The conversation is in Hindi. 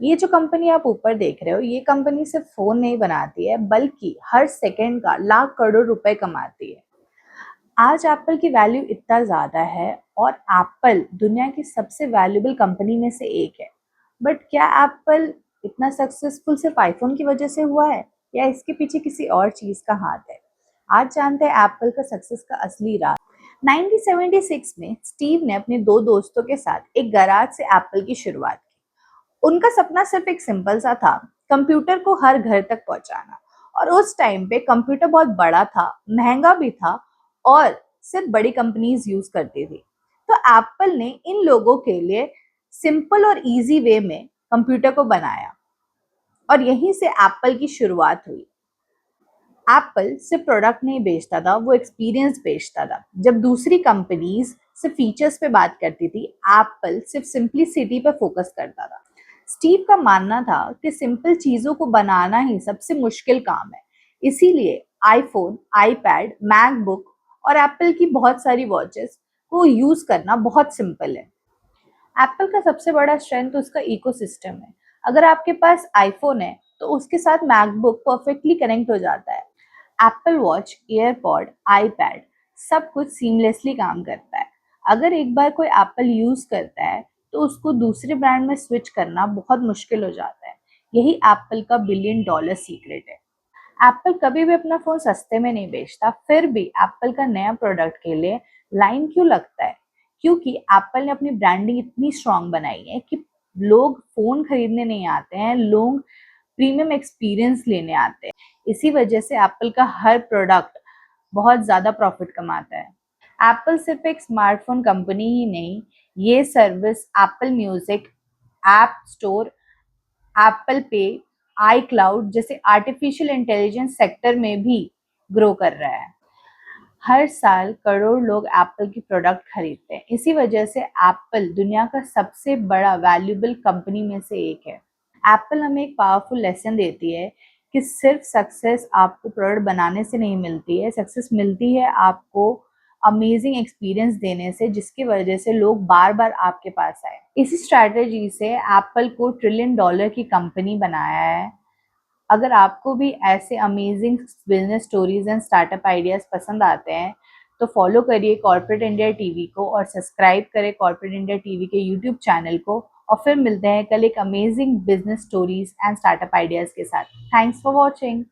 ये जो कंपनी आप ऊपर देख रहे हो, ये कंपनी सिर्फ फ़ोन नहीं बनाती है, बल्कि हर सेकंड का लाख करोड़ रुपए कमाती है। आज एप्पल की वैल्यू इतना ज़्यादा है और एप्पल दुनिया की सबसे वैल्यूएबल कंपनी में से एक है। बट क्या एप्पल इतना सक्सेसफुल सिर्फ आईफ़ोन की वजह से हुआ है या इसके पीछे किसी और चीज़ का हाथ है? आज जानते हैं एप्पल का सक्सेस का असली राज। 1976 में स्टीव ने अपने 2 दोस्तों के साथ एक गैराज से एप्पल की शुरुआत की। उनका सपना सिर्फ एक सिंपल सा था, कंप्यूटर को हर घर तक पहुंचाना। और उस टाइम पे कंप्यूटर बहुत बड़ा था, महंगा भी था और सिर्फ बड़ी कंपनीज यूज करती थी। तो एप्पल ने इन लोगों के लिए सिंपल और इजी वे में कंप्यूटर को बनाया और यहीं से एप्पल की शुरुआत हुई। एप्पल सिर्फ प्रोडक्ट नहीं बेचता था, वो एक्सपीरियंस बेचता था। जब दूसरी कंपनीज सिर्फ फीचर्स पे बात करती थी, एप्पल सिर्फ सिंपलिसिटी पे फोकस करता था। स्टीव का मानना था कि सिंपल चीजों को बनाना ही सबसे मुश्किल काम है। इसीलिए आईफोन, आईपैड, मैकबुक और एप्पल की बहुत सारी वॉचेस को यूज करना बहुत सिंपल है। एप्पल का सबसे बड़ा स्ट्रेंथ उसका इकोसिस्टम है। अगर आपके पास आईफोन है तो उसके साथ मैकबुक परफेक्टली कनेक्ट हो जाता है। एप्पल वॉच, एयरपॉड, आईपैड सब कुछ सीमलेसली काम करता है। अगर एक बार कोई एप्पल यूज करता है तो उसको दूसरे ब्रांड में स्विच करना बहुत मुश्किल हो जाता है। यही एप्पल का बिलियन डॉलर सीक्रेट है। एप्पल कभी भी अपना फ़ोन सस्ते में नहीं बेचता, फिर भी एप्पल का नया प्रोडक्ट के लिए लाइन क्यों लगता है? क्योंकि एप्पल ने अपनी ब्रांडिंग इतनी स्ट्रांग बनाई है कि लोग फ़ोन खरीदने नहीं आते हैं, लोग प्रीमियम एक्सपीरियंस लेने आते हैं। इसी वजह से एप्पल का हर प्रोडक्ट बहुत ज़्यादा प्रॉफिट कमाता है। एप्पल सिर्फ एक स्मार्टफ़ोन कंपनी ही नहीं, ये service Apple music, app store, Apple पे, आई क्लाउड जैसे आर्टिफिशियल इंटेलिजेंस सेक्टर में भी ग्रो कर रहा है। हर साल करोड़ लोग एप्पल की प्रोडक्ट खरीदते हैं। इसी वजह से एप्पल दुनिया का सबसे बड़ा वैल्यूएबल कंपनी में से एक है। एप्पल हमें एक पावरफुल लेसन देती है कि सिर्फ सक्सेस आपको प्रोडक्ट बनाने से नहीं मिलती है, सक्सेस मिलती है आपको अमेजिंग एक्सपीरियंस देने से, जिसकी वजह से लोग बार बार आपके पास आए। इसी स्ट्रैटेजी से एप्पल को ट्रिलियन डॉलर की कंपनी बनाया है। अगर आपको भी ऐसे amazing business stories and startup ideas पसंद आते हैं तो फॉलो करिए कॉर्पोरेट इंडिया टीवी को और सब्सक्राइब करें कॉर्पोरेट इंडिया टीवी के यूट्यूब चैनल को। और फिर मिलते हैं कल एक amazing business stories and startup ideas के साथ। Thanks for watching.